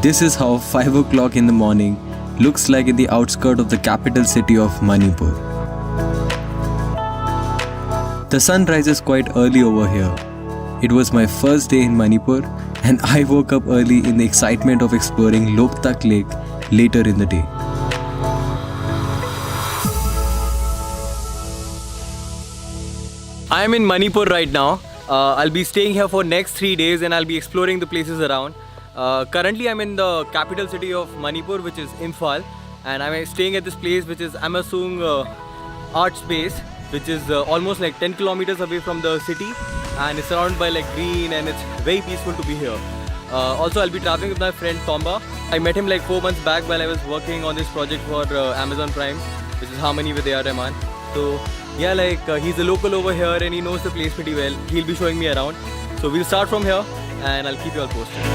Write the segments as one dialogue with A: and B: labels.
A: This is how 5 o'clock in the morning looks like in the outskirts of the capital city of Manipur. The sun rises quite early over here. It was my first day in Manipur and I woke up early in the excitement of exploring Loktak Lake later in the day.
B: I am in Manipur right now. I'll be staying here for next 3 days and I'll be exploring the places around. Currently I'm in the capital city of Manipur, which is Imphal, and I'm staying at this place which is Amasung Art Space, which is almost like 10 kilometers away from the city, and it's surrounded by like green and it's very peaceful to be here. Also I'll be traveling with my friend Tomba. I met him like 4 months back while I was working on this project for Amazon Prime, which is Harmony with A.R. Rahman. So yeah, like he's a local over here and he knows the place pretty well. He'll be showing me around. So we'll start from here and I'll keep you all posted.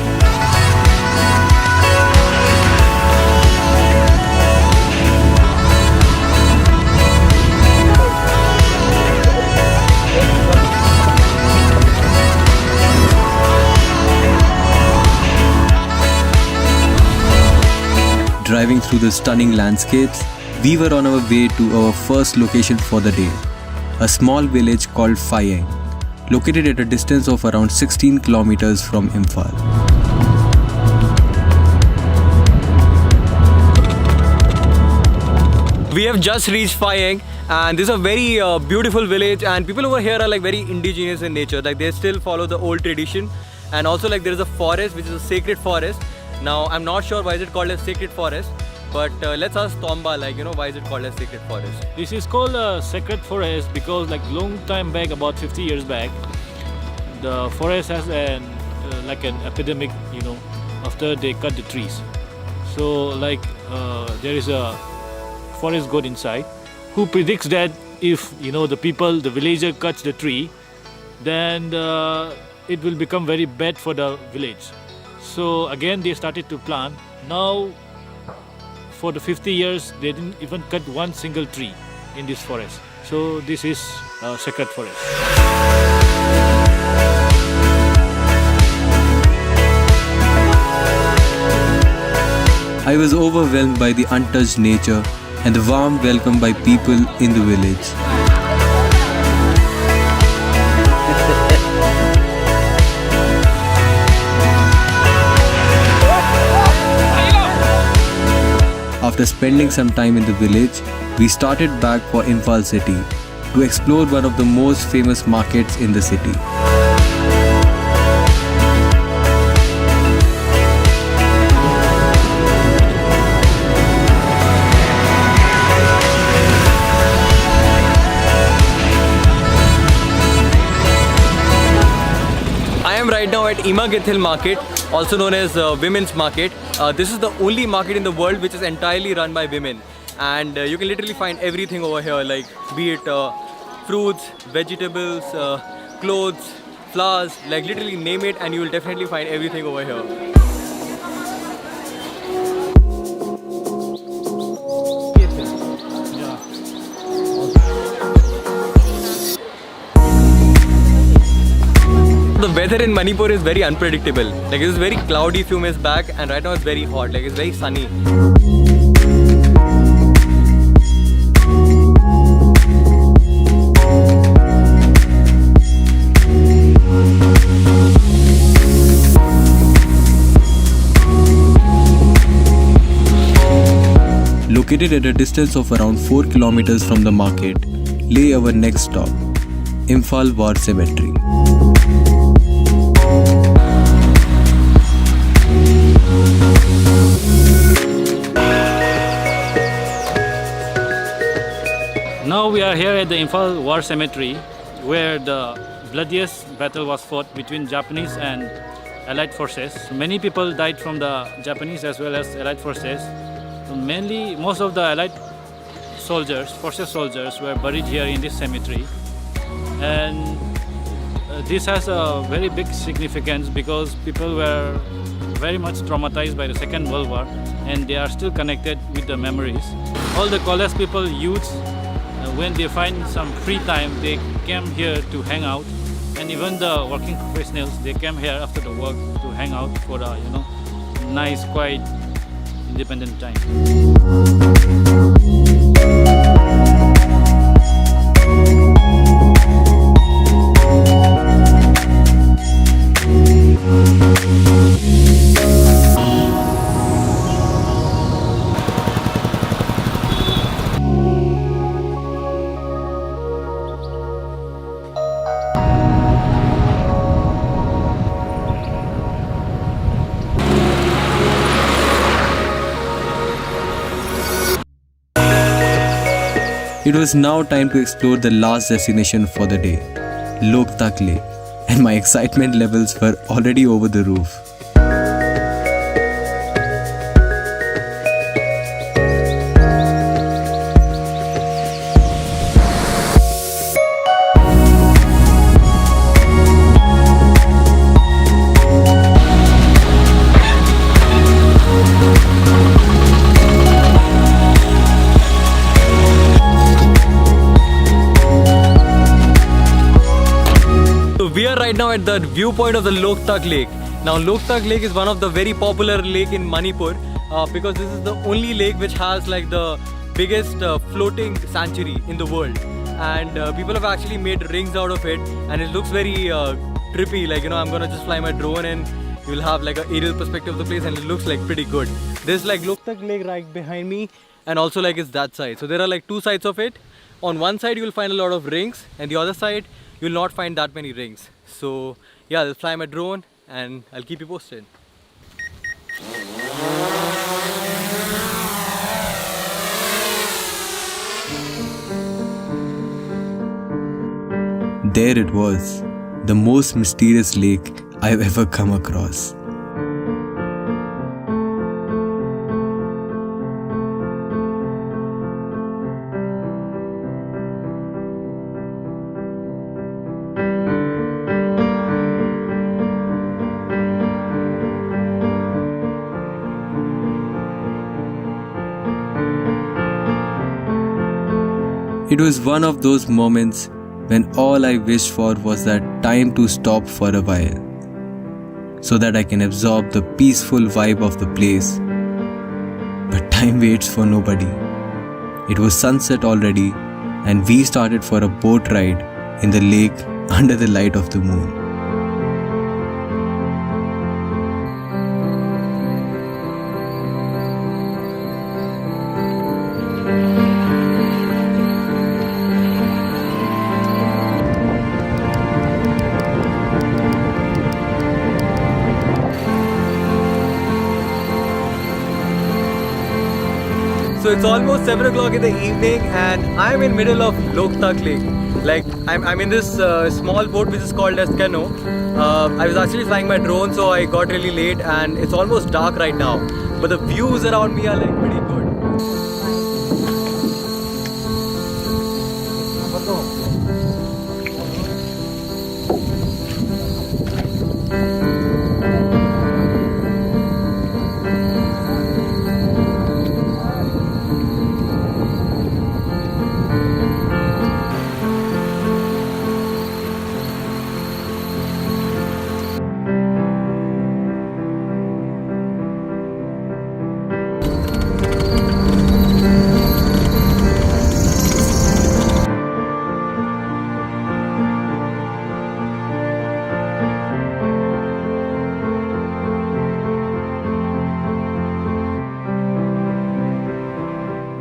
A: Driving through the stunning landscapes, we were on our way to our first location for the day, a small village called Phayeng, located at a distance of around 16 kilometers from Imphal.
B: We have just reached Phayeng and this is a very beautiful village, and people over here are like very indigenous in nature. Like they still follow the old tradition, and also like there is a forest which is a sacred forest. Now I'm not sure why is it called a sacred forest, but let's ask Tomba, like, you know, why is it called a sacred forest?
C: This is called a sacred forest because like long time back, about 50 years back, the forest has like an epidemic, you know, after they cut the trees. So like there is a forest god inside who predicts that if, you know, the people, the villager cuts the tree, then it will become very bad for the village. So again they started to plant. Now for the 50 years they didn't even cut one single tree in this forest. So this is a sacred forest.
A: I was overwhelmed by the untouched nature and the warm welcome by people in the village. After spending some time in the village, we started back for Imphal city to explore one of the most famous markets in the city.
B: I am right now at Imagithil Market, also known as Women's Market. This is the only market in the world which is entirely run by women, and you can literally find everything over here, like be it fruits, vegetables, clothes, flowers, like literally name it and you will definitely find everything over here. The weather in Manipur is very unpredictable. Like it was very cloudy few minutes back and right now it's very hot, like it's very sunny.
A: Located at a distance of around 4 kilometers from the market, lay our next stop, Imphal War Cemetery.
C: Now we are here at the Imphal War Cemetery, where the bloodiest battle was fought between Japanese and Allied forces. So many people died from the Japanese as well as Allied forces. So mainly, most of the Allied soldiers, forces soldiers, were buried here in this cemetery. And this has a very big significance because people were very much traumatized by the Second World War and they are still connected with the memories. All the college people, youths, when they find some free time, they came here to hang out, and even the working professionals, they came here after the work to hang out for nice, quiet, independent time.
A: It was now time to explore the last destination for the day, Loktak Lake, and my excitement levels were already over the roof.
B: We are right now at the viewpoint of the Loktak Lake. Now Loktak Lake is one of the very popular lake in Manipur because this is the only lake which has like the biggest floating sanctuary in the world, and people have actually made rings out of it, and it looks very trippy. Like, you know, I'm gonna just fly my drone and you'll have like an aerial perspective of the place, and it looks like pretty good. There's like Loktak Lake right behind me, and also like it's that side. So there are like two sides of it. On one side you will find a lot of rings, and the other side you'll not find that many rings. So yeah, I'll fly my drone and I'll keep you posted.
A: There it was, the most mysterious lake I've ever come across. It was one of those moments when all I wished for was that time to stop for a while, so that I can absorb the peaceful vibe of the place. But time waits for nobody. It was sunset already, and we started for a boat ride in the lake under the light of the moon.
B: So it's almost 7 o'clock in the evening and I'm in middle of Loktak Lake. Like I'm in this small boat which is called as canoe. I was actually flying my drone, so I got really late and it's almost dark right now. But the views around me are like pretty good.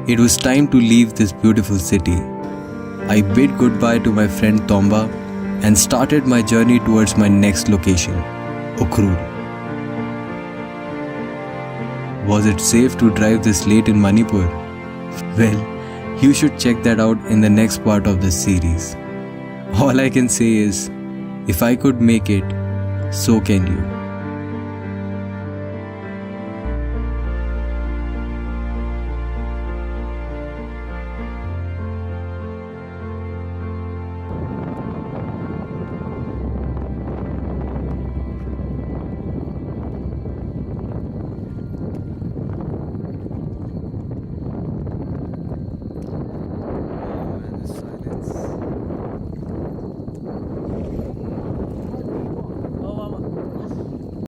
A: It was time to leave this beautiful city. I bid goodbye to my friend Tomba and started my journey towards my next location, Ukhrul. Was it safe to drive this late in Manipur? Well, you should check that out in the next part of this series. All I can say is, if I could make it, so can you.